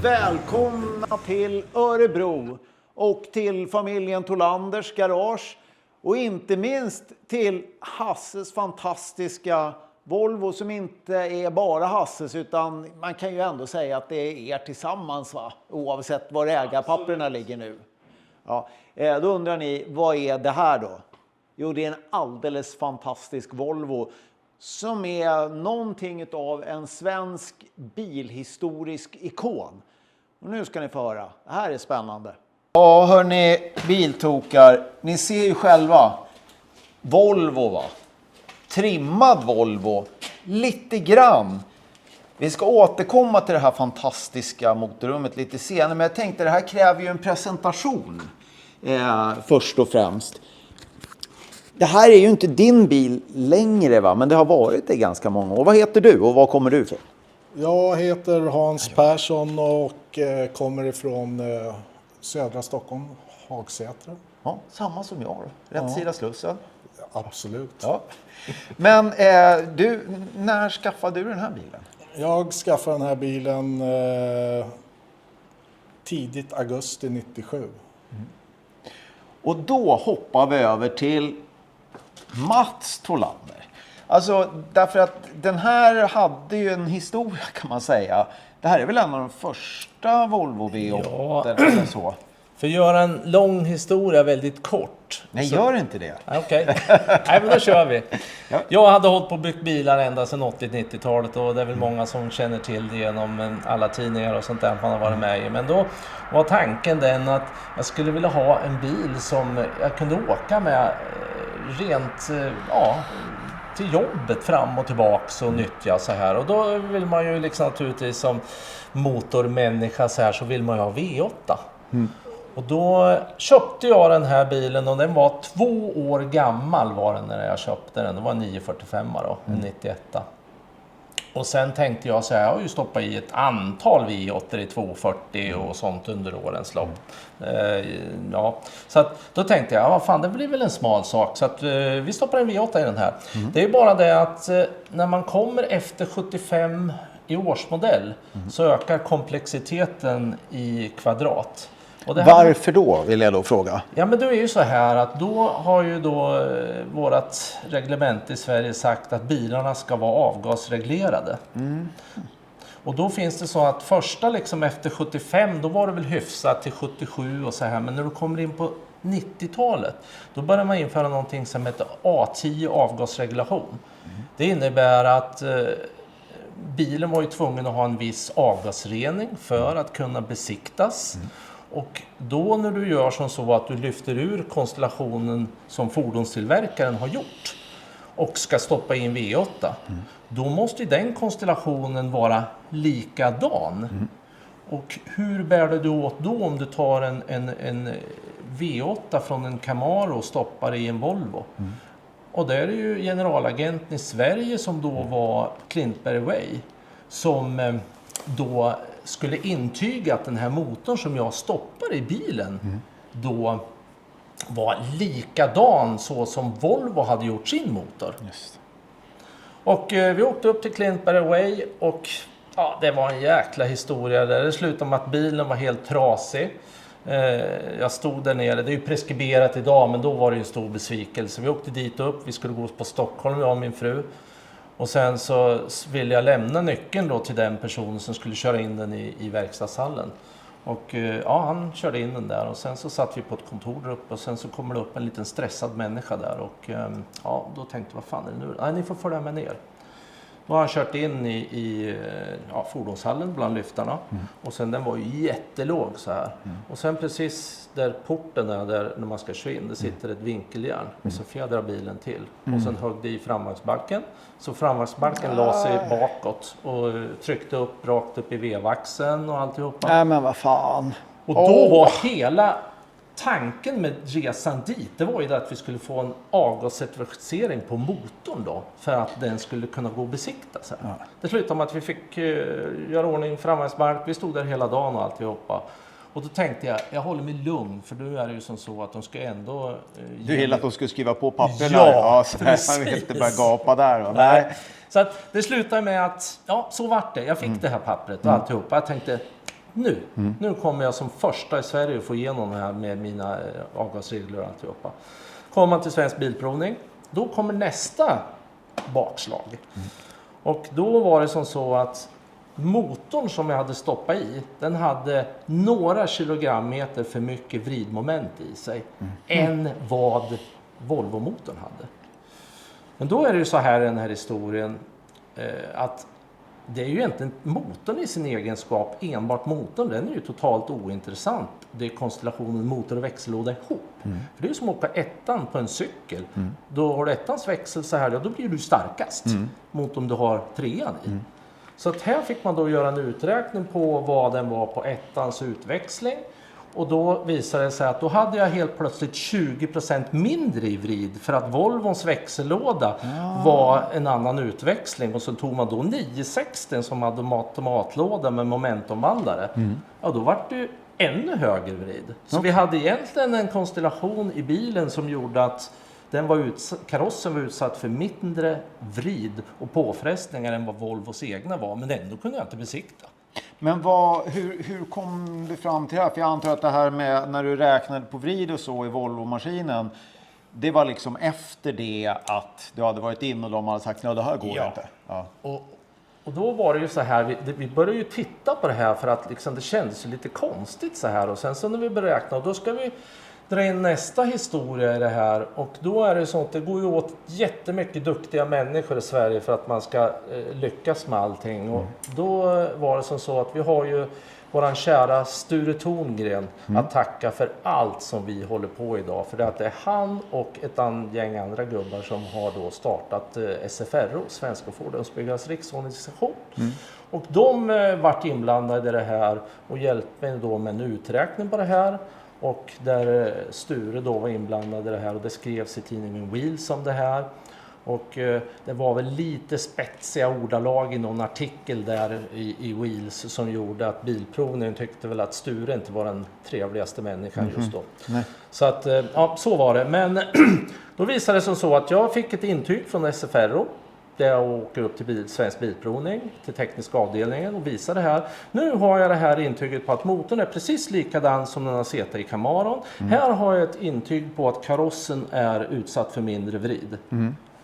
Välkomna till Örebro och till familjen Tolanders garage och inte minst till Hasses fantastiska Volvo som inte är bara Hasses utan man kan ju ändå säga att det är er tillsammans va? Oavsett var ägarpapperna ligger nu. Ja, då undrar ni, vad är det här då? Jo, det är en alldeles fantastisk Volvo som är någonting av en svensk bilhistorisk ikon. Och nu ska ni få höra. Det här är spännande. Ja, hörni biltokar. Ni ser ju själva. Volvo va? Trimmad Volvo. Lite grann. Vi ska återkomma till det här fantastiska motorrummet lite senare. Men jag tänkte det här kräver ju en presentation. Först och främst. Det här är ju inte din bil längre va? Men det har varit det ganska många år. Vad heter du och var kommer du ifrån? Jag heter Hans Persson och kommer ifrån södra Stockholm, Hagsätra. Ja, samma som jag. Rätt sida Slussen. Absolut. Ja. Men du, när skaffade du den här bilen? Jag skaffade den här bilen tidigt augusti 97. Mm. Och då hoppar vi över till Mats Tolander. Alltså därför att den här hade ju en historia kan man säga. Det här är väl en av de första Volvo V8 eller så. För att göra en lång historia väldigt kort. Nej, gör inte det. Okej. Nej, men då kör vi. Ja. Jag hade hållit på och byggt bilar ända sedan 80-90-talet och det är väl många som känner till det genom alla tidningar och sånt där man har varit med i. Men då var tanken den att jag skulle vilja ha en bil som jag kunde åka med rent, till jobbet fram och tillbaks och nyttja så här. Och då vill man ju liksom naturligtvis som motormänniska så här så vill man ju ha V8. Mm. Och då köpte jag den här bilen och den var 2 år gammal var den när jag köpte den. Det var en 945 då, en 91. Och sen tänkte jag så här, jag har ju stoppat i ett antal V8 i 240 och sånt under årens lopp. Så att, då tänkte jag, vad fan det blir väl en smal sak. Så att vi stoppar en V8 i den här. Det är bara det att när man kommer efter 75 i årsmodell så ökar komplexiteten i kvadrat. Och det här, varför då vill jag då fråga? Ja men det är ju så här att då har ju då vårat reglement i Sverige sagt att bilarna ska vara avgasreglerade. Mm. Och då finns det så att första liksom efter 75 då var det väl hyfsat till 77 och så här. Men när du kommer in på 90-talet då börjar man införa någonting som heter A10 avgasregulation. Det innebär att bilen var ju tvungen att ha en viss avgasrening för att kunna besiktas. Och då när du gör som så att du lyfter ur konstellationen som fordonstillverkaren har gjort och ska stoppa in V8, då måste den konstellationen vara likadan. Och hur bär du åt då om du tar en V8 från en Camaro och stoppar i en Volvo? Och där är ju generalagenten i Sverige som då var Klintberg Way som då skulle intyga att den här motorn som jag stoppar i bilen då var likadan så som Volvo hade gjort sin motor. Just. Och vi åkte upp till Klintberg Way och det var en jäkla historia där. Det slutade med att bilen var helt trasig. Jag stod där nere, det är ju preskriberat idag men då var det ju en stor besvikelse. Vi åkte dit upp, vi skulle gå på Stockholm, jag och min fru. Och sen så ville jag lämna nyckeln då till den personen som skulle köra in den i verkstadshallen. Och han körde in den där och sen så satt vi på ett kontor där uppe och sen så kommer det upp en liten stressad människa där och då tänkte jag, vad fan är det nu? Nej, ni får följa med ner. Då har han kört in i fordonshallen bland lyftarna och sen den var ju jättelåg så här. Och sen precis där porten är där när man ska köra in, det sitter ett vinkeljärn och så fjädrar bilen till. Och sen högg det i framvagnsbalken. Så framvagnsbalken la sig bakåt och tryckte upp rakt upp i vevaxeln och alltihopa. Nej men vad fan. Och då var hela tanken med resan dit, det var ju det att vi skulle få en avgascertifiering på motorn då, för att den skulle kunna gå och besiktas här. Ja. Det slutade med att vi fick göra ordning framvagnsbalk, vi stod där hela dagen och alltihopa. Och då tänkte jag håller mig lugn, för då är det ju som så att de ska ändå... Du ville att de skulle skriva på papperna? Ja, så precis. Man vill inte bara gapa där. Då. Nej. Så att det slutade med att, så vart det. Jag fick det här pappret och alltihopa. Jag tänkte, Nu kommer jag som första i Sverige att få igenom det här med mina avgasregler och alltihopa. Kommer man till Svensk Bilprovning, då kommer nästa bakslag. Och då var det som så att motorn som jag hade stoppat i, den hade några kilogrammeter för mycket vridmoment i sig än vad Volvo-motorn hade. Men då är det ju så här i den här historien att det är ju inte motorn i sin egenskap, enbart motorn, den är ju totalt ointressant. Det är konstellationen motor och växellåda ihop. För det är ju som att åka ettan på en cykel. Då har du ettans växel så här, då blir du starkast mot om du har trean i. Så att här fick man då göra en uträkning på vad den var på ettans utväxling. Och då visade det sig att då hade jag helt plötsligt 20% mindre i vrid för att Volvons växellåda var en annan utväxling. Och så tog man då 960 som hade automatlåda med momentomvandlare. Ja, då var det ju ännu högre vrid. Så vi hade egentligen en konstellation i bilen som gjorde att karossen var utsatt för mindre vrid och påfrestningar än vad Volvos egna var. Men ändå kunde jag inte besikta. Men hur kom du fram till det här? För jag antar att det här med när du räknade på vrid och så i Volvo-maskinen, det var liksom efter det att du hade varit in och de hade sagt nej, det här går inte. Ja. Och då var det ju så här, vi började ju titta på det här för att liksom det kändes ju lite konstigt så här. Och sen så när vi beräknade, då ska vi dra in nästa historia i det här. Och då är det så att det går ju åt jättemycket duktiga människor i Sverige för att man ska lyckas med allting. Och då var det som så att vi har ju våran kära Sture Thorngren att tacka för allt som vi håller på idag. För det är han och ett gäng andra gubbar som har då startat SFRO, Svenska Fordonsbyggares Riksorganisation. Och de vart inblandade i det här och hjälpte mig då med en uträkning på det här. Och där Sture då var inblandad i det här och det skrevs i tidningen Wheels om det här. Och det var väl lite spetsiga ordalag i någon artikel där i Wheels som gjorde att Bilprovningen tyckte väl att Sture inte var den trevligaste människan just då. Så att, ja, så var det. Men då visade det sig så att jag fick ett intyg från SFRO. Där jag åker upp till Svensk Bilprovning, till tekniska avdelningen och visar det här. Nu har jag det här intyget på att motorn är precis likadan som den har sett i Camaron. Här har jag ett intyg på att karossen är utsatt för mindre vrid.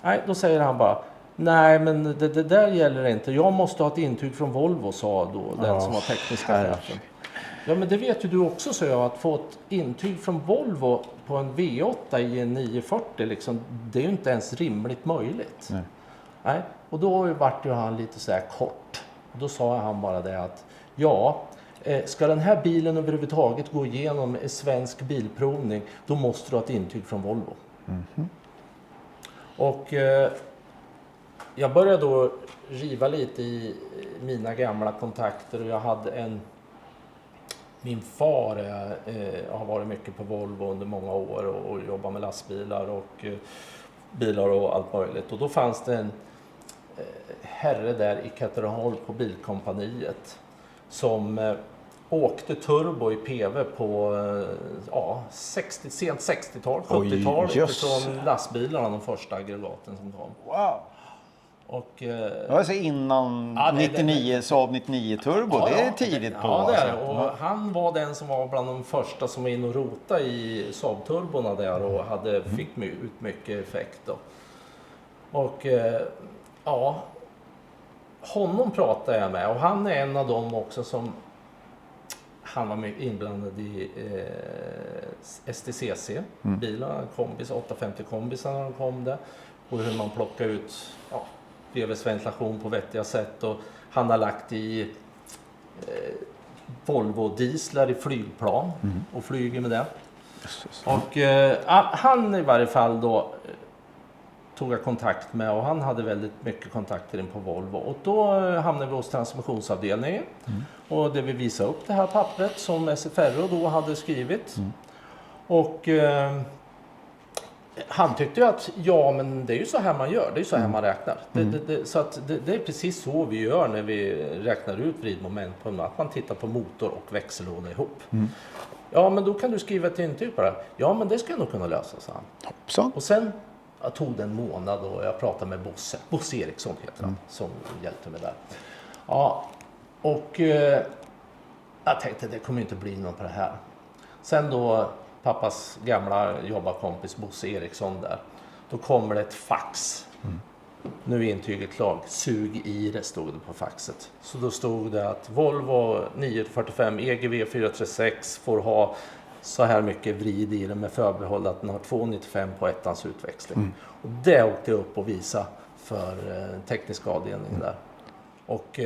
Nej, då säger han bara, nej men det där gäller inte. Jag måste ha ett intyg från Volvo, sa då den som var tekniska chefen. Ja, men det vet ju du också, så jag, att få ett intyg från Volvo på en V8 i en 940, liksom, det är ju inte ens rimligt möjligt. Nej, och då vart ju han lite så här kort. Då sa han bara det att ska den här bilen överhuvudtaget gå igenom Svensk Bilprovning, då måste du ha ett intyg från Volvo. Och jag började då riva lite i mina gamla kontakter och jag hade min far har varit mycket på Volvo under många år och jobbat med lastbilar och bilar och allt möjligt. Och då fanns det en herre där i Katrineholm på Bilkompaniet som åkte turbo i PV på sent 60-tal, 70-tal från lastbilarna, de första aggregaten som kom. Wow! Och, det var alltså innan 99, Saab 99 turbo, det är tidigt på. Ja, det är det. Och han var den som var bland de första som var in och rota i Saab-turborna där och fick ut mycket effekt då. Och honom pratade jag med och han är en av dem också som han var inblandad i STCC, bilar, kombis, 850 kombisar när de kom där. Och hur man plockar ut VVS-ventilation på vettiga sätt. Och han har lagt i Volvo-dieslar i flygplan och flyger med det. Och han i varje fall då tog jag kontakt med och han hade väldigt mycket kontakter in på Volvo. Och då hamnade vi hos transmissionsavdelningen och där vi visade upp det här pappret som SFRO då hade skrivit. Och han tyckte ju att men det är ju så här man gör, det är ju så här man räknar. Så att det är precis så vi gör när vi räknar ut vridmoment på att man tittar på motor och växellåda ihop. Ja, men då kan du skriva ett intyg på det. Ja, men det ska jag nog kunna lösa, sa han. Hoppsan. Och sen jag tog det en månad och jag pratade med Bosse Eriksson heter han, som hjälpte mig där. Ja, och Jag tänkte det kommer inte bli något på det här. Sen då pappas gamla jobbarkompis Bosse Eriksson där. Då kommer det ett fax. Nu är intyget klart. Sug i det, stod det på faxet. Så då stod det att Volvo 945 EGV 436 får ha så här mycket vrid i den med förbehåll att den har 295 på ettans utväxling. Och det åkte jag upp och visa för tekniska avdelningen där. Och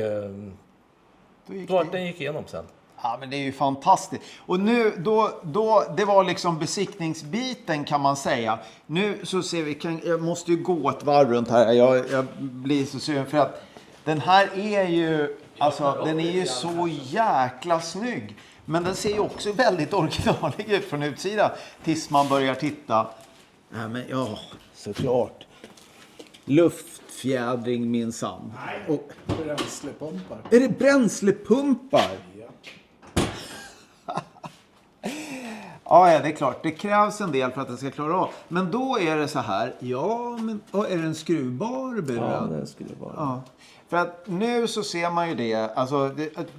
då den gick igenom sen. Ja, men det är ju fantastiskt. Och nu, det var liksom besiktningsbiten kan man säga. Nu så ser vi, jag måste ju gå ett varv runt här. Jag blir så sugen för att den här är ju, alltså den är ju så jäkla snygg. Men den ser ju också väldigt originalig ut från utsidan. Tills man börjar titta. Ja, men ja, såklart. Luftfjädring minsann. Nej, bränslepumpar. Är det bränslepumpar? Ja, det är klart. Det krävs en del för att det ska klara av. Men då är det så här. Ja, men är det en skruvbar buren? Ja, det är en skruvbar. Ja. För att nu så ser man ju det. Alltså,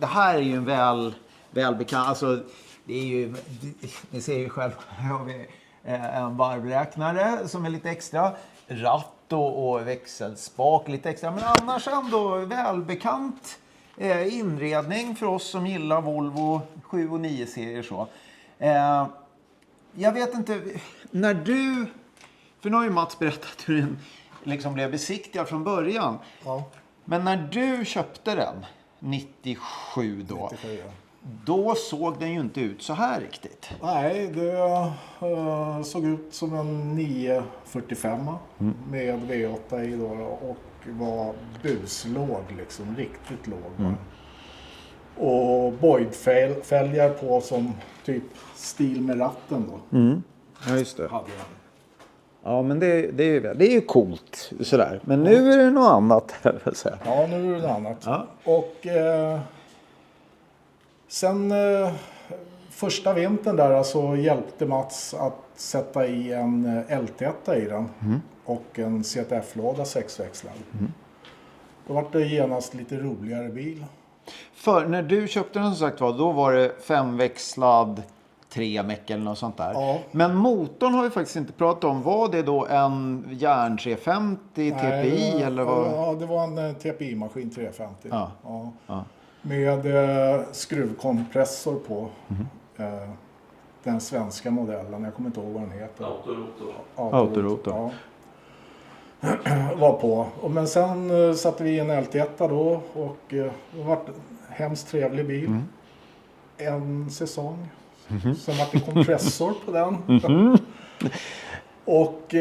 det här är ju en välbekant. Alltså, det är ju... Ni ser ju själv. Här har vi en varvräknare som är lite extra. Ratt och växelspak lite extra. Men annars ändå välbekant inredning för oss som gillar Volvo 7 och 9-serier så. Jag vet inte, när du, för nu har ju Mats berättat hur den liksom blev besiktigad från början. Ja. Men när du köpte den 97 då, 94. då såg den ju inte ut så här riktigt. Nej, det såg ut som en 945 med V8 i då och var buslåg liksom, riktigt låg. Och Boyd-fälgar på som typ stil med ratten då. Ja, just det. Hade jag. Ja, men det är ju coolt sådär. Men nu är det något annat, jag vill säga. Ja, nu är det något annat. Ja. Och sen första vintern där så hjälpte Mats att sätta i en LT1 i den. Och en CTF-låda 6-växlad. Då var det genast lite roligare bil. För när du köpte den som sagt var, då var det 5-växlad 3-meck eller något sånt där. Ja. Men motorn har vi faktiskt inte pratat om. Var det då en järn 350 TPI eller vad? Ja, det var en TPI-maskin 350. Ja. Ja. Med skruvkompressor på. Den svenska modellen. Jag kommer inte ihåg vad den heter. Autorotor. Ja. Var på. Men sen satte vi en LT1 då och det var en hemskt trevlig bil. En säsong. Sen var det kompressor på den. Och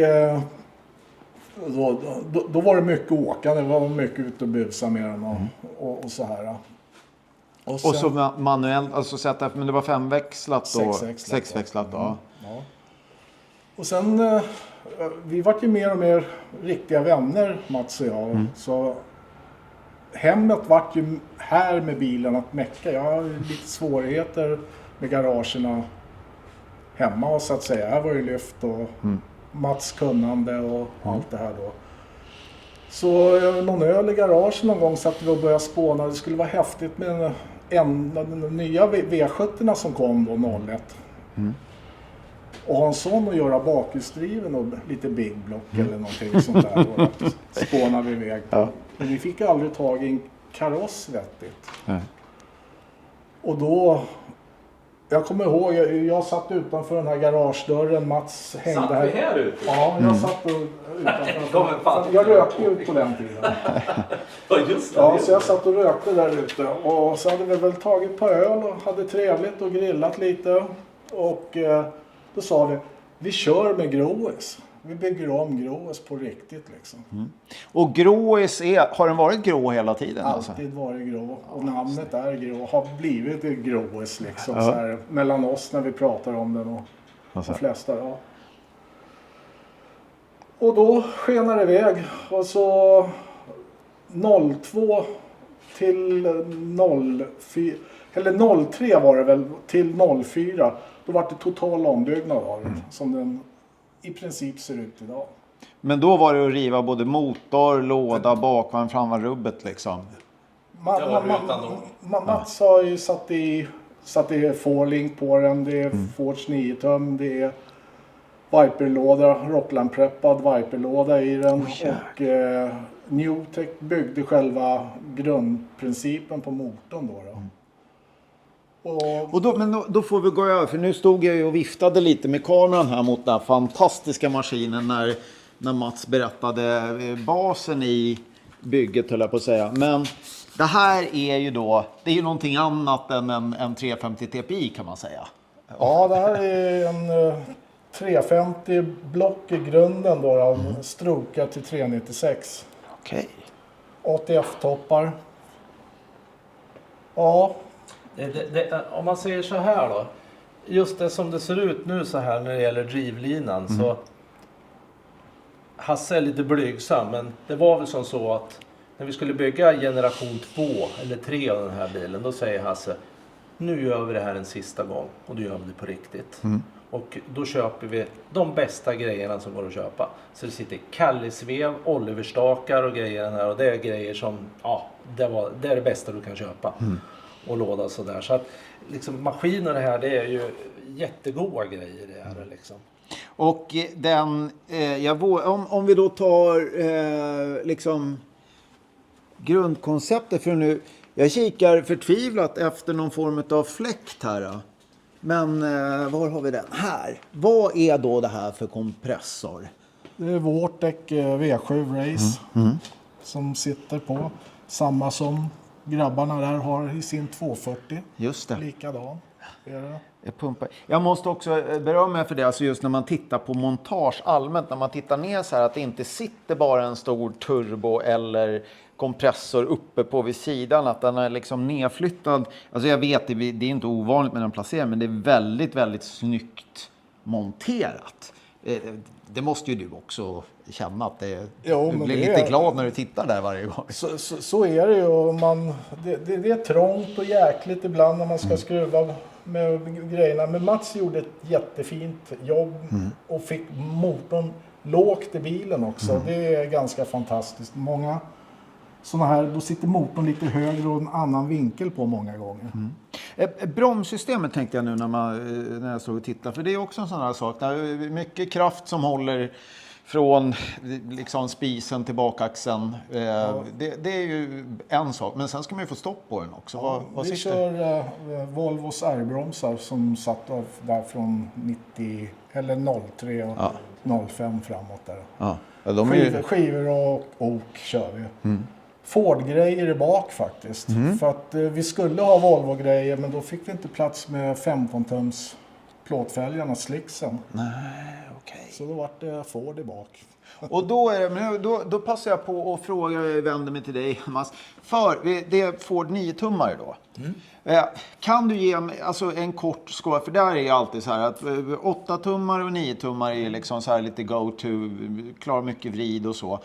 då var det mycket åkande. Det var mycket ute och busa med den och så här. Och så manuellt, alltså sätta, men det var 5-växlat då? 6-växlat. Ja. Ja. Och sen, vi var ju mer och mer riktiga vänner, Mats och jag. Så hemmet vart ju här med bilen att mecka. Jag har lite svårigheter med garagerna hemma så att säga. Här var ju lyft och Mats kunnande och allt det här då. Så någon öl i garaget någon gång satt vi och började spåna. Det skulle vara häftigt med den nya V70 som kom då 01. Och ha en sån och göra bakhjulsdriven och lite big block eller någonting sånt där. Och spåna vi iväg. Ja. Men vi fick aldrig tag i en kaross vettigt. Och då... Jag kommer ihåg, jag satt utanför den här garagedörren, Mats hängde här. Satt vi här ute? Ja, jag satt utanför. Jag rökte ju på den tiden. Ja, så jag satt och rökte där ute. Och så hade vi väl tagit ett par öl och hade trevligt och grillat lite. Och då sa vi kör med Groes. Vi bygger om Groes på riktigt liksom. Och Groes har den varit grå hela tiden? Alltid varit grå. Och namnet är grå. Har blivit Groes liksom. Så här, mellan oss när vi pratar om den och de flesta. Ja. Och då skenar det iväg. Och så 02 till 04. Eller 03 var det väl till 04. Då var det total ombyggnad av den. Som den i princip ser ut idag. Men då var det att riva både motor, låda, bakvagn, framvagn, rubbet liksom. Mats har ju satt i Så att det är Forlink på den, det är Fords 9-tum, det är Viperlåda, Rockland-preppad Viperlåda i den. Och Newtech byggde själva grundprincipen på motorn då. Och då får vi gå över, för nu stod jag ju och viftade lite med kameran här mot den här fantastiska maskinen när Mats berättade basen i bygget, höll jag på att säga. Men det här är ju då, det är ju någonting annat än en 350 TPI kan man säga. Ja, det här är en 350 block i grunden då, strokat till 396. Okej. ATF-toppar. Ja. Om man säger så här då. Just det som det ser ut nu så här när det gäller drivlinan så Hasse är lite blygsam, men det var väl som så att när vi skulle bygga generation 2 eller 3 av den här bilen, då säger Hasse, nu gör vi det här en sista gång och då gör vi det på riktigt. Och då köper vi de bästa grejerna som går att köpa. Så det sitter Kallisvev, Oliverstakar och grejer här, och det är grejer som, ja, det är det bästa du kan köpa. Och låda sådär. Så att liksom maskiner det här, det är ju jättegoda grejer det här liksom. Och den, om vi då tar liksom grundkonceptet för nu. Jag kikar förtvivlat efter någon form av fläkt här. Men var har vi den? Här. Vad är då det här för kompressor? Det är Vortec V7 Race som sitter på. Samma som grabbarna där har i sin 240. Just det. Likadan. Jag måste också berömma mig för det, alltså just när man tittar på montage allmänt, när man tittar ner så här, att det inte sitter bara en stor turbo eller kompressor uppe på vid sidan, att den är liksom nedflyttad. Alltså jag vet, det är inte ovanligt med den placeringen, men det är väldigt, väldigt snyggt monterat. Det måste ju du också känna att du blir lite glad när du tittar där varje gång. Så är det ju. Det är trångt och jäkligt ibland när man ska skruva med grejerna. Men Mats gjorde ett jättefint jobb och fick motorn lågt i bilen också. Det är ganska fantastiskt. Många sådana här, då sitter motorn lite högre och en annan vinkel på många gånger. Bromssystemet tänkte jag nu när jag såg och tittade. För det är också en sån här sak. Det är mycket kraft som håller från liksom spisen till bakaxeln. Det är ju en sak. Men sen ska man ju få stopp på den också. Vi kör Volvos R-bromsar som satt av där från 90 eller 03 och 05 framåt där. Ja, Skivor och ok kör vi. Ford-grejer i bak faktiskt. För att vi skulle ha Volvo-grejer, men då fick vi inte plats med 15-tums plåtfälgarna, slicksen. Nej, okej. Så då var det Ford i bak. Och då passar jag på att fråga, jag vänder mig till dig Mats. För det är Ford 9-tummare då. Kan du ge mig alltså en kort skål, för där är ju alltid så här att 8-tummare och 9-tummare är liksom så här lite go-to, klarar mycket vrid och så.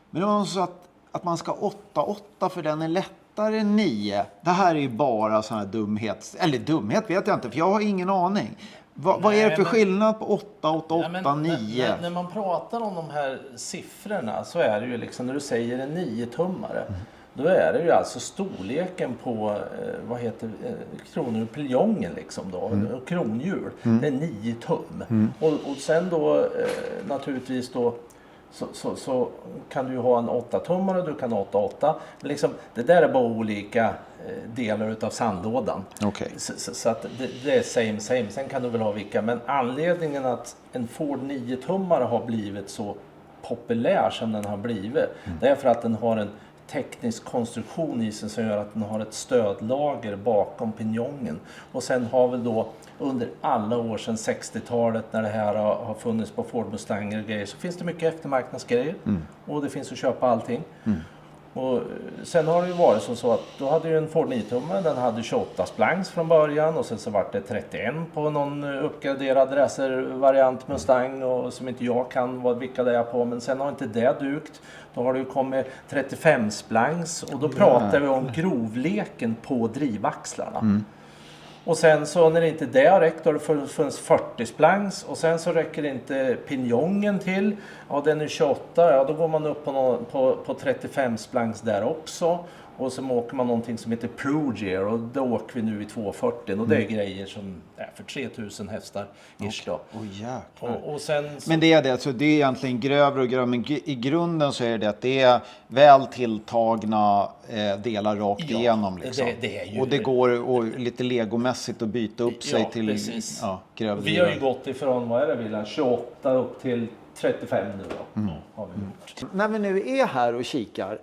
Men det var så att man ska 8-8 för den är lättare än 9. Det här är ju bara sån här dumhet. Eller dumhet vet jag inte, för jag har ingen aning. Vad är det för skillnad på 8, 8, 8, 9? När man pratar om de här siffrorna så är det ju liksom när du säger en 9-tummare. Då är det ju alltså storleken på kronhjulspiljongen liksom då, kronhjul. Det är 9 tum. Och sen då naturligtvis då så kan du ju ha en 8-tummare och du kan ha 8-8. Men liksom, det där är bara olika delar utav sandlådan. Okay. Så att det är same. Sen kan du väl ha vilka. Men anledningen att en Ford 9-tummare har blivit så populär som den har blivit. Det är för att den har en teknisk konstruktion i sig som gör att den har ett stödlager bakom pinjongen. Och sen har vi då under alla år sedan 60-talet när det här har funnits på Ford Mustanger och grejer, så finns det mycket eftermarknadsgrejer och det finns att köpa allting. Och sen har det ju varit så att då hade ju en Ford 9-tummare, den hade 28 splanks från början och sen så var det 31 på någon uppgraderad racervariant Mustang och som inte jag kan vilka det är på, men sen har inte det dukt. Då har det ju kommit 35 splanks och då pratar vi om grovleken på drivaxlarna. Och sen så när inte det har räckt, då har det funnits 40 splangs och sen så räcker inte pinjongen till. Ja, den är 28, ja då går man upp på 35 splangs där också. Och så åker man någonting som heter Progear och då åker vi nu i 240 och det är grejer som är för 3000 hästar ish då. Och sen så... Men det är det, alltså det är egentligen grövre och grövre, men i grunden så är det att det är väl tilltagna delar rakt igenom liksom. Det är ju... Och det går och lite legomässigt att byta upp sig till grövre. Vi har ju gått ifrån, vad är det Willa, 28 upp till 35 nu då. Har vi gjort. När vi nu är här och kikar,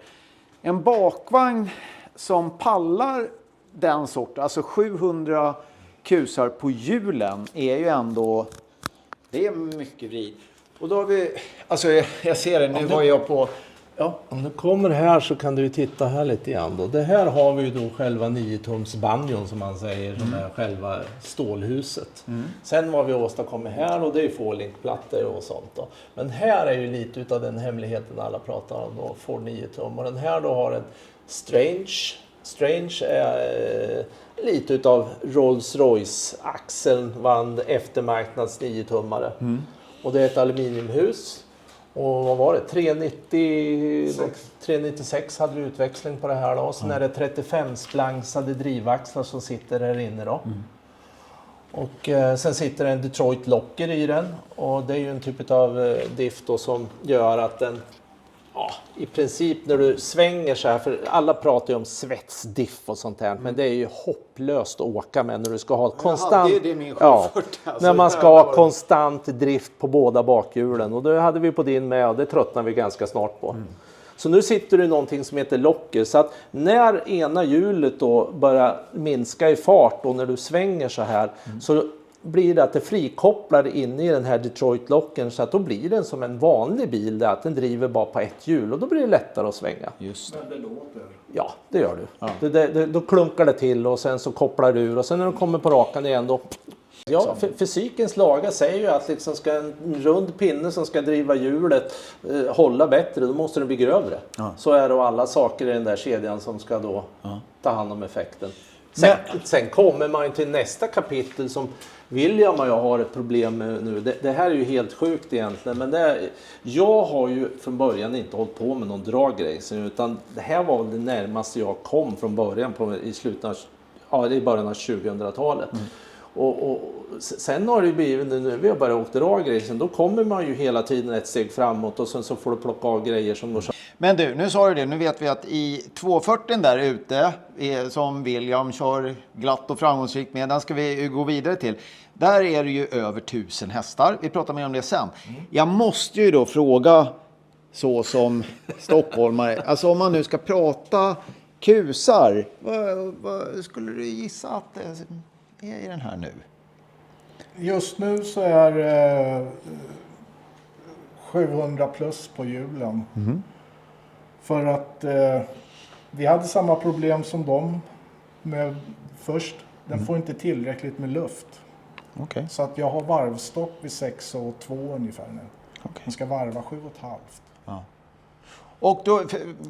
en bakvagn som pallar den sorten, alltså 700 kusar på hjulen är ju ändå, det är mycket vrid. Och då har vi, alltså jag ser det, nu var jag på... Ja, om du kommer här så kan du ju titta här lite grann då. Det här har vi ju då själva 9-tums banjon som man säger, som är själva stålhuset. Sen vad vi åstadkommer här och det är ju fårlinkplattor och sånt då. Men här är ju lite utav den hemligheten alla pratar om då, Ford 9-tum. Och den här då har en Strange är lite utav Rolls-Royce axelvand eftermarknads 9-tummare. Och det är ett aluminiumhus. Och vad var det? 396 hade vi utväxling på det här då. Och sen är det 35 splangsade drivaxlar som sitter här inne då. Och sen sitter det en Detroit Locker i den. Och det är ju en typ av diff då som gör att den, i princip när du svänger så här, för alla pratar ju om svetsdiff och sånt här, men det är ju hopplöst att åka med när du ska ha konstant, det är min 740, alltså, när man ska ha konstant drift på båda bakhjulen, och det hade vi på din med och det tröttnar vi ganska snart på. Så nu sitter det någonting som heter locker, så att när ena hjulet då börjar minska i fart och när du svänger så här så blir det att det frikopplar in i den här Detroit-locken, så att då blir den som en vanlig bil där, att den driver bara på ett hjul och då blir det lättare att svänga. Just det. Men det låter. Ja, det gör du. Då klunkar det till och sen så kopplar du ur och sen när du kommer på rakan igen då... Ja, fysikens lagar säger ju att liksom ska en rund pinne som ska driva hjulet hålla bättre, då måste den bli grövre. Så är det och alla saker i den där kedjan som ska då ta hand om effekten. Sen kommer man till nästa kapitel som William och jag har ett problem med nu. Det här är ju helt sjukt egentligen, men jag har ju från början inte hållit på med någon dragracing, utan det här var det närmaste jag kom från början i början av 2000-talet. Och sen har det ju blivit, nu vi har börjat åka dragracing, då kommer man ju hela tiden ett steg framåt och sen så får du plocka av grejer som går. Men du, nu sa du det, nu vet vi att i 240 där ute, som William kör glatt och framgångsrikt med, den ska vi gå vidare till. Där är det ju över 1000 hästar, vi pratar mer om det sen. Jag måste ju då fråga, så som stockholmare, alltså om man nu ska prata kusar, vad skulle du gissa att det är i den här nu? Just nu så är 700 plus på hjulen. För att vi hade samma problem som dem med först. Den får inte tillräckligt med luft. Okay. Så att jag har varvstopp vid 6,2 ungefär nu. Okay. Den ska varva 7,5. Ja. Och då,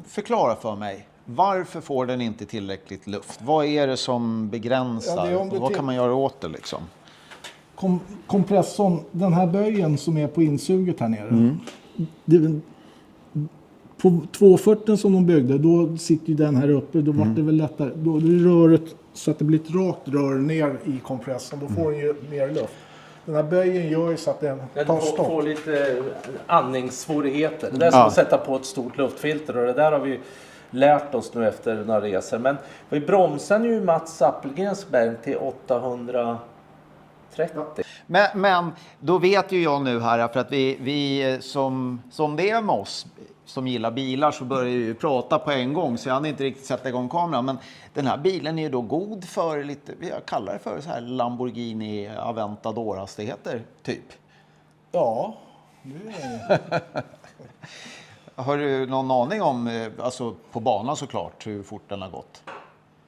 förklara för mig. Varför får den inte tillräckligt luft? Vad är det som begränsar? Ja, vad kan man göra åt det liksom? Kompressorn, den här böjen som är på insuget här nere. På 240 som de byggde, då sitter ju den här uppe. Då var det väl lättare. Då är röret så att det blir ett rakt rör ner i kompressorn. Då får den ju mer luft. Den här böjen gör ju så att den tar stopp. Får lite andningssvårigheter. Det är som att sätta på ett stort luftfilter, och det där har vi lärt oss nu efter några resor. Men vi bromsar ju Mats Appelgrens berg till 830. Men då vet ju jag nu här, för att vi som det är med oss som gillar bilar, så börjar ju prata på en gång, så jag hade inte riktigt sätta igång kameran. Men den här bilen är ju då god för lite, jag kallar det för så här Lamborghini Aventador-hastigheter typ. Ja. Har du någon aning om, alltså på banan såklart, hur fort den har gått?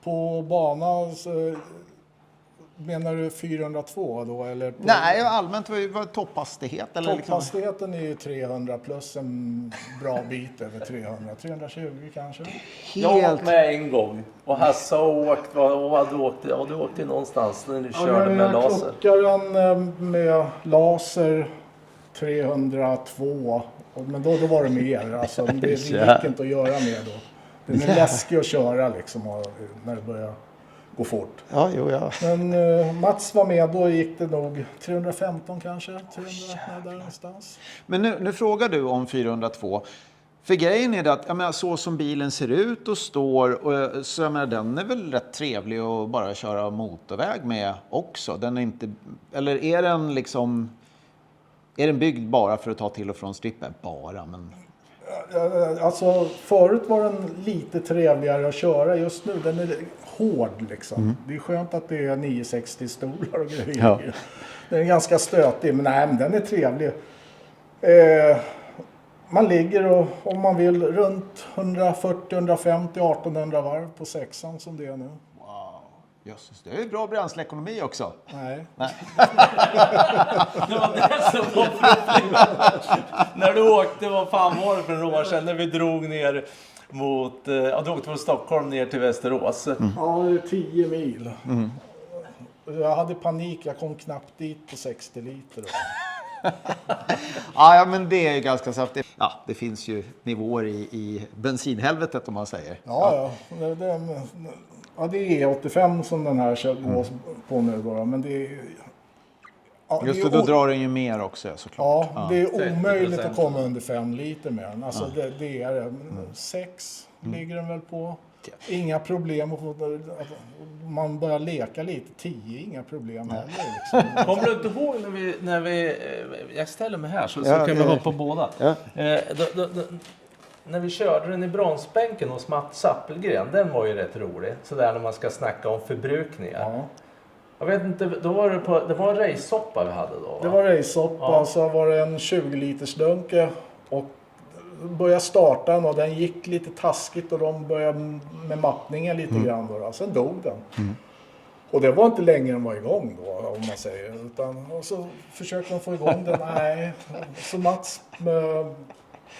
På banan så Menar du 402 då? Eller på... Nej, allmänt var topphastighet. Eller Topphastigheten är ju 300 plus en bra bit över 300. 320 kanske. Jag har Helt... åkt med en gång och Hasse har åkt, du åkte någonstans när du körde med laser. Jag klockade med laser 302. Men då var det mer. Alltså, det gick inte att göra mer då. Den är läskig att köra liksom när det börjar gå fort. Ja, jo, ja. Men Mats var med, då gick det nog 315 kanske. 300 där någonstans. Men nu frågar du om 402. För grejen är det att jag menar, så som bilen ser ut och står, och, så jag menar, den är väl rätt trevlig att bara köra motorväg med också. Den är inte, eller är den liksom, är den byggd bara för att ta till och från strippen? Bara, men... Alltså förut var den lite trevligare att köra, just nu den är hård liksom. Det är skönt att det är 960 stolar och grejer. Ja. Den är ganska stötig, men nej, men den är trevlig. Man ligger och, om man vill, runt 140, 150, 1800 varv på sexan som det är nu. Wow, jösses, det är ju bra bränsleekonomi också. Nej. Det var det som var problemet. När du åkte, vad fan var det för några år sedan när vi drog ner mot, du åkte från Stockholm ner till Västerås. Ja, det är 10 mil. Jag hade panik, jag kom knappt dit på 60 liter. Ja, men det är ju ganska saftigt. Ja, det finns ju nivåer i bensinhelvetet om man säger. Ja. Det är E85 som den här går på nu då, men det är... Ja, just det, då drar den ju mer också såklart. Ja, det är omöjligt att komma under 5 liter med den. Alltså det är det. 6 ligger den väl på. Inga problem. Man börjar leka lite. 10, inga problem heller. Liksom. Kommer du inte ihåg när vi jag ställer mig här så kan vi hoppa på båda. Ja. När vi körde den i bronsbänken hos Mats Appelgren, den var ju rätt rolig. Sådär när man ska snacka om förbrukningar. Ja. Jag vet inte, då var det var en racehoppa vi hade då, va? Det var racehoppa, så var det en 20 liters dunke och började starta den och den gick lite taskigt och de började med mappningen lite grann då. Sen dog den. Och det var inte länge den var igång då, om man säger. Och så försökte de få igång den, nej. Så Mats med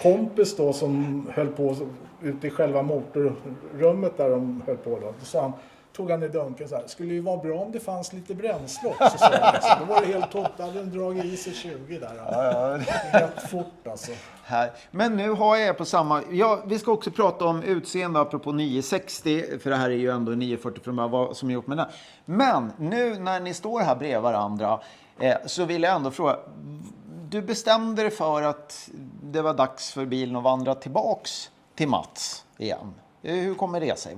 kompis då som höll på ute i själva motorrummet där de höll på då. Så han, tog han i dunken så här, skulle ju vara bra om det fanns lite bränsle också. Så då var det helt tomt, då hade den dragit i sig 20 där. Ja. Rätt fort alltså. Här. Men nu har jag på samma... Ja, vi ska också prata om utseende apropå 960, för det här är ju ändå 940 från vad som är gjort med den. Men nu när ni står här bredvid varandra så vill jag ändå fråga, du bestämde dig för att det var dags för bilen att vandra tillbaks till Mats igen. Hur kommer det sig?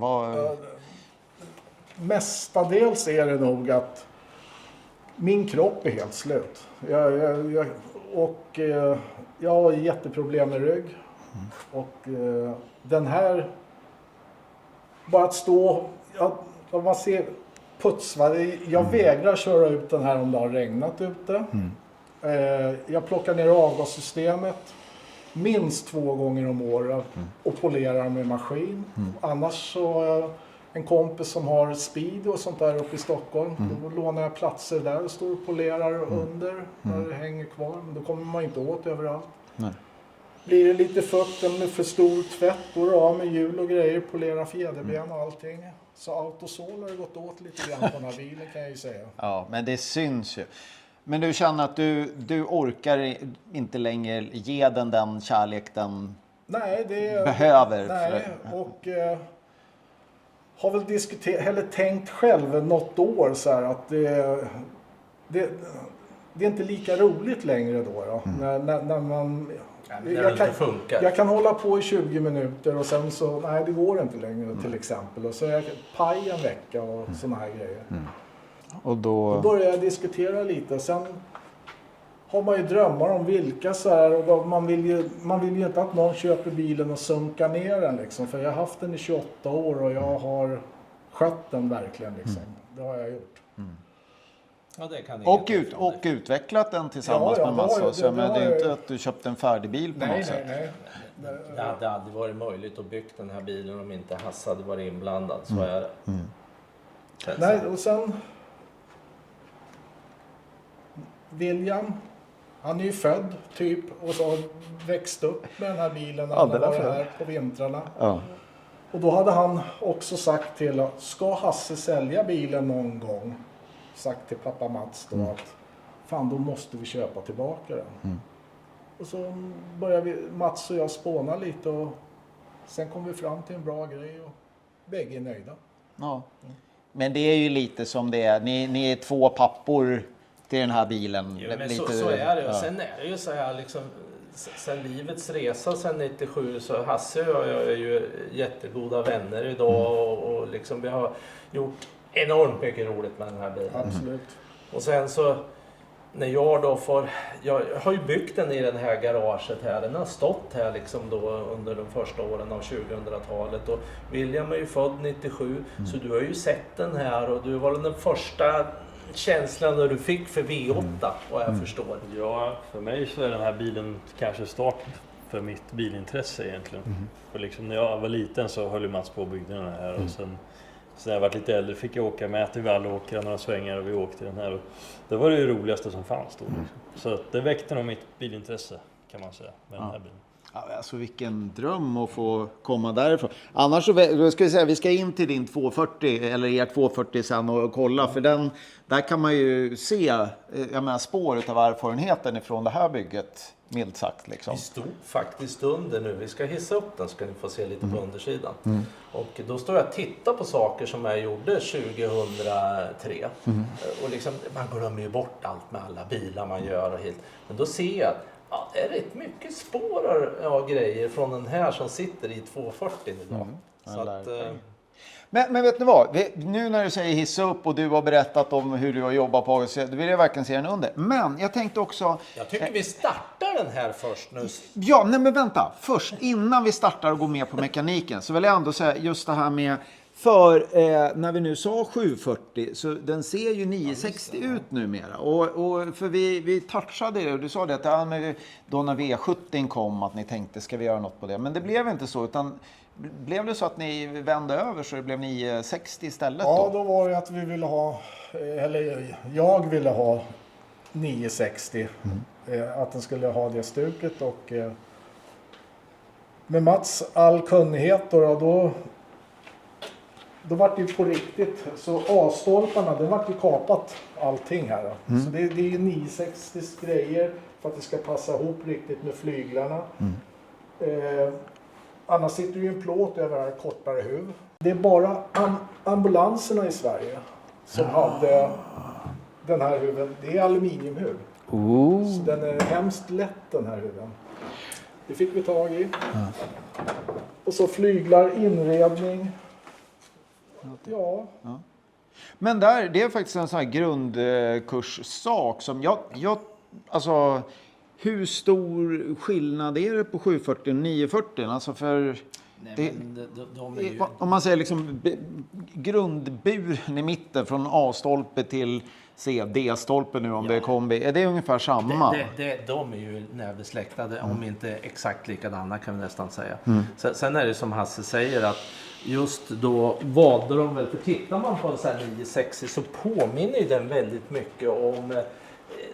Mestadels är det nog att min kropp är helt slut. Jag har jätteproblem med rygg. Och den här, bara att stå, man ser putsva. Jag vägrar köra ut den här om det har regnat ute. Jag plockar ner avgassystemet minst 2 gånger om året och polerar med maskin. Annars så har jag en kompis som har speed och sånt där uppe i Stockholm. Då lånar jag platser där och står och polerar under när det hänger kvar. Men då kommer man inte åt överallt. Nej. Blir det lite fukt med för stor tvätt, då är av med hjul och grejer, polera fjäderben och allting. Så autosol har det gått åt lite grann på den här bilen, kan jag ju säga. Ja, men det syns ju. Men du känner att du orkar inte längre ge den kärlek den behöver? Nej, och har väl diskuterat, eller tänkt själv något år så här att det är inte lika roligt längre då. När man... Jag kan hålla på i 20 minuter och sen så, nej det går inte längre till exempel. Och så är jag paj en vecka och såna här grejer. Och då börjar jag diskutera lite. Sen har man ju drömmar om vilka så här. Och man vill ju inte att någon köper bilen och sunkar ner den liksom. För jag har haft den i 28 år och jag har skött den verkligen liksom. Det har jag gjort. Ja, det kan och utvecklat den tillsammans med massa. Men det är inte att du köpte en färdig bil på något sätt. Nej. Det hade aldrig varit möjligt att bygga den här bilen om inte Hasse hade varit inblandad. Så är det. Nej, och sen William, han är ju född typ och så har växt upp med den här bilen när han var här på vintrarna. Ja. Och då hade han också sagt till, ska Hasse sälja bilen någon gång? Sagt till pappa Mats då att fan, då måste vi köpa tillbaka den. Och så började Mats och jag spåna lite och sen kom vi fram till en bra grej och bägge är nöjda. Ja. Men det är ju lite som det är. Ni är 2 pappor till den här bilen. Jo, men lite, så är det. ja. Och sen är det ju så här liksom, sen livets resa sen 97 så Hasse och jag är ju jättegoda vänner idag och liksom vi har gjort enormt mycket roligt med den här bilen. Absolut. Och sen så när jag då jag har ju byggt den i det här garaget här. Den har stått här liksom då under de första åren av 2000-talet. Och William är ju född 97 så du har ju sett den här och du var den första känslan när du fick för V8 vad jag förstår. Ja, för mig så är den här bilen kanske start för mitt bilintresse egentligen. För liksom när jag var liten så höll ju Mats på och byggde den här och sen när jag var lite äldre fick jag åka med till Vallåkra några svängar och vi åkte den här och det var det roligaste som fanns då. Så att det väckte nog mitt bilintresse kan man säga med den här bilen. Ja, alltså vilken dröm att få komma därifrån. Annars så ska vi säga vi ska in till din 240 eller er 240 sen och kolla för där kan man ju se jag menar, spår av erfarenheten ifrån det här bygget milt sagt liksom. Vi stod faktiskt under nu. Vi ska hissa upp den ska ni få se lite på undersidan. Och då står jag och tittar på saker som jag gjorde 2003. Och liksom, man glömmer ju bort allt med alla bilar man gör och helt. Men då ser jag att det är rätt mycket spår av grejer från den här som sitter i 240 idag. Så att, Men vet ni vad? Nu när du säger hissa upp och du har berättat om hur du har jobbat på AGC, då vill jag verkligen se den under. Men jag tänkte också... jag tycker vi startar den här först nu. Ja, nej men vänta. Först, innan vi startar och går med på mekaniken så vill jag ändå säga just det här med... För när vi nu sa 740 så den ser ju 960 ut numera. Och för vi touchade det och du sa det att då när V70 kom att ni tänkte ska vi göra något på det. Men det blev inte så utan blev det så att ni vände över så det blev 960 istället då? Ja, då var det att vi ville ha, eller jag ville ha 960. Att den skulle ha det stuket och med Mats all kunnighet då var det ju på riktigt. Så A-stolparna, det var ju kapat allting här. Så det är ju 960 grejer för att det ska passa ihop riktigt med flyglarna. Annars sitter ju en plåt över här kortare huv. Det är bara ambulanserna i Sverige som hade den här huven. Det är aluminiumhuv. Så den är hemskt lätt den här huven. Det fick vi tag i. Och så flyglar, inredning. Ja. Men där, det är faktiskt en sån här grundkurssak som jag alltså hur stor skillnad är det på 740 och 940? Alltså för De är ju... om man säger liksom grundburen i mitten från A-stolpe till D-stolpe nu om det är kombi. Är det ungefär samma? De är ju närbesläktade, om inte exakt likadana kan vi nästan säga. Sen är det som Hasse säger att just då valde de väl, för tittar man på en sån här 960 så påminner ju den väldigt mycket om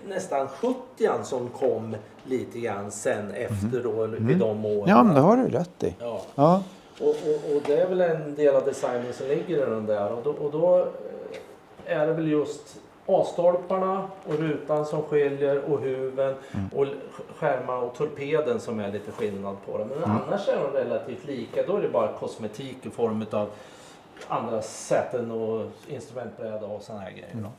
nästan 70an som kom lite grann sen efter då, vid de åren. Ja, men det har du rätt i. Ja. Och det är väl en del av designen som ligger i den där. Och då är det väl just A-stolparna och rutan som skiljer och huven och skärmar och torpeden som är lite skillnad på dem. Men annars är de relativt lika. Då är det bara kosmetik i form av andra sätten och instrumentbräda och såna här grejer.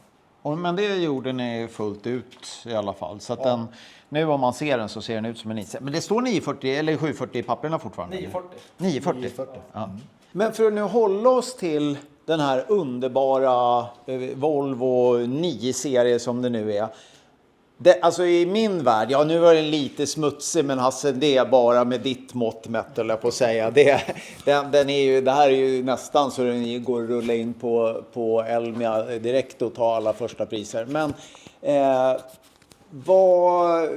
Men det gjorde ni fullt ut i alla fall. Så att nu om man ser den så ser den ut som en 960. Men det står 940 eller 740 i papperna fortfarande? 940. Ja. Men för att nu hålla oss till den här underbara Volvo 9-serie som det nu är. Alltså i min värld, nu var den lite smutsig men Hasse, det är bara med ditt mått mätt eller på att säga. Det här är ju nästan så den går att rulla in på Elmia direkt och ta alla första priser. Men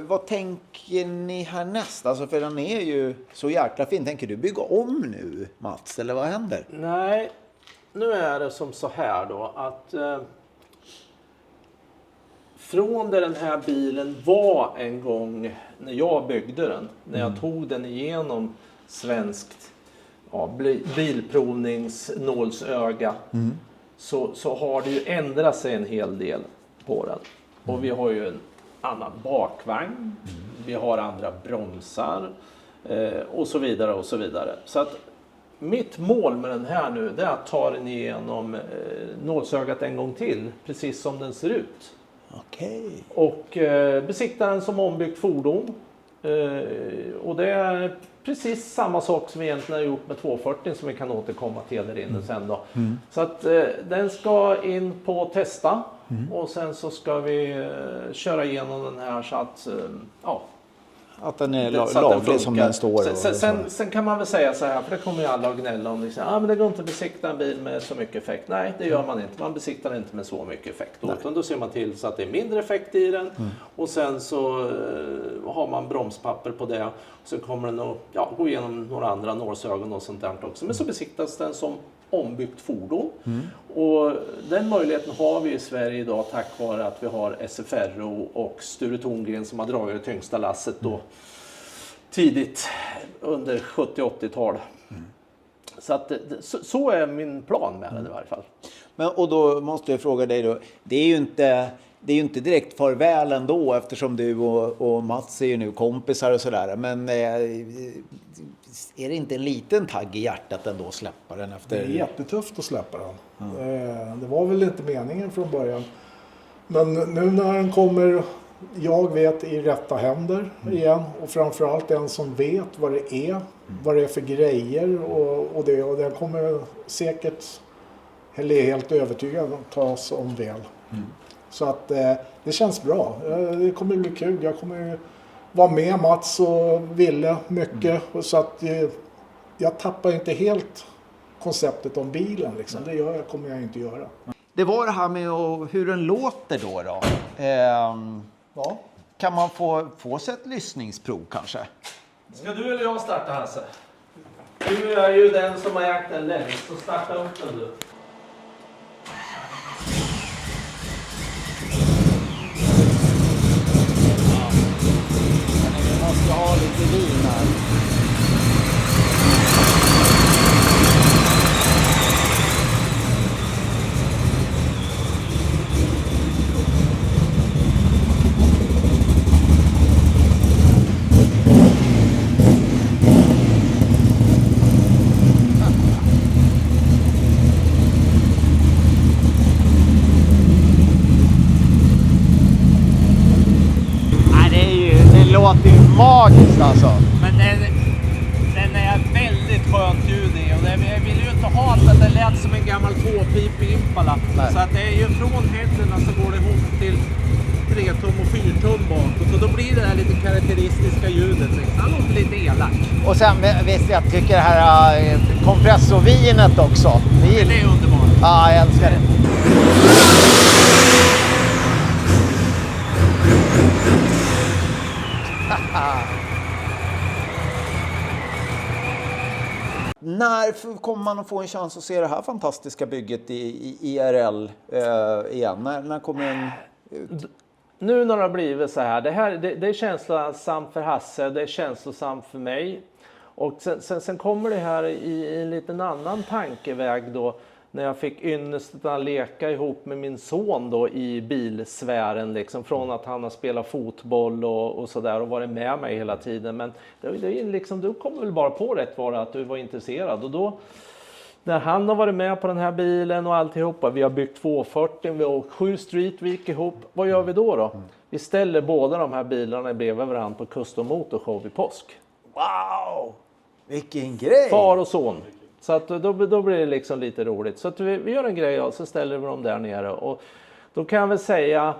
vad tänker ni härnäst? Alltså för den är ju så jäkla fin. Tänker du bygga om nu, Mats? Eller vad händer? Nej, nu är det som så här då att från där den här bilen var en gång när jag byggde den, när jag tog den igenom svenskt bilprovningsnålsöga, så har det ju ändrat sig en hel del på den. Och vi har ju en annan bakvagn, vi har andra bromsar och så vidare och så vidare. Så att mitt mål med den här nu, det är att ta den igenom nålsögat en gång till, precis som den ser ut. Okej. Och besikta den som ombyggt fordon. Och det är precis samma sak som vi egentligen har gjort med 240 som vi kan återkomma till där inne sen då. Så att den ska in på testa och sen så ska vi köra igenom den här så att Att den är så att den laglig som funkar. den står. Sen kan man väl säga så här, för det kommer ju alla att gnälla om liksom, men det går inte att besikta en bil med så mycket effekt. Nej, det gör man inte. Man besiktar inte med så mycket effekt. Utan då ser man till så att det är mindre effekt i den. Och sen så har man bromspapper på det. Så kommer den att gå igenom några andra nålsögon och sånt där också. Men så besiktas den som ombyggt fordon. Och den möjligheten har vi i Sverige idag tack vare att vi har SFRO och Sture Thorngren som har dragit det tyngsta lasset då tidigt under 70-80-tal. Så att så är min plan med det i varje fall. Men, och då måste jag fråga dig då, det är ju inte direkt farväl ändå eftersom du och Mats är ju nu kompisar och sådär. Men är det inte en liten tagg i hjärtat ändå att släppa den efter? Det är jättetufft att släppa den. Det var väl inte meningen från början. Men nu när den kommer, jag vet, i rätta händer igen. Och framförallt en som vet vad det är för grejer. Och den kommer säkert, eller är helt övertygad, att tas om väl. Så att det känns bra. Det kommer bli kul. Jag kommer vara med Mats och Ville mycket. Så att jag tappar inte helt konceptet om bilen. Liksom. Det kommer jag inte göra. Det var det här med hur den låter då. Ja. Kan man få sig ett lyssningsprov kanske? Ska du eller jag starta, Hasse? Du är ju den som har ägt den längst, så starta upp den du. Vi måste ha lite vin här. Det låter ju magiskt alltså. Men den är väldigt skönt ljud i. Och jag vill ju inte ha att det lät som en gammal tvåpipig Impala. Nej. Så att det är ju från headerna så går det ihop till 3-tum och 4-tum bakåt. Och då blir det här lite karaktäristiska ljudet. Han låter lite elak. Och sen visst, jag tycker det här kompressorvinet också. Men det är underbart. Ja, jag älskar det. När kommer man att få en chans att se det här fantastiska bygget i IRL igen? När kommer den ut? Nu när det har blivit så här, det är känslosamt för Hasse, det är känslosamt för mig. Och sen kommer det här i en liten annan tankeväg då, när jag fick ynnesten att leka ihop med min son då i bilsfären liksom, från att han har spelat fotboll och sådär och varit med mig hela tiden. Men det är liksom, du kommer väl bara på rätt vara att du var intresserad, och då när han har varit med på den här bilen och alltihopa, vi har byggt 240, vi har åkt 7 Streetweek ihop, vad gör vi då? Vi ställer båda de här bilarna bredvid varandra på Custom Motorshow i påsk. Wow! Vilken grej! Far och son. Så att då blir det liksom lite roligt. Så att vi gör en grej och så ställer vi dem där nere. Och då kan jag väl säga,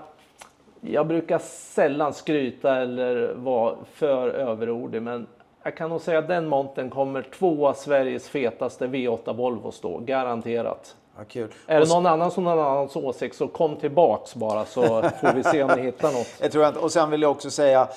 jag brukar sällan skryta eller vara för överordig, men jag kan nog säga att den montern kommer 2 av Sveriges fetaste V8 Volvos då, garanterat. Ja, kul. Är det någon annan som har någon annans åsikt så kom tillbaks bara, så får vi se om ni hittar något. Jag tror inte. Och sen vill jag också säga,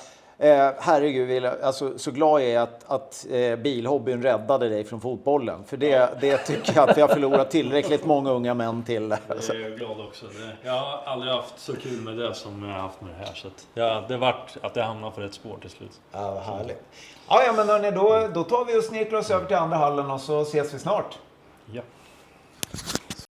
Herregud, alltså, så glad jag är att bilhobbyn räddade dig från fotbollen. För det tycker jag att vi har förlorat tillräckligt många unga män till. Det är jag glad också. Jag har aldrig haft så kul med det som jag har haft med det här. Så att, det vart att jag hamnade på rätt spår till slut. Ja, vad härligt. Ja, men hörni, då tar vi och snirklar oss över till andra hallen och så ses vi snart. Ja.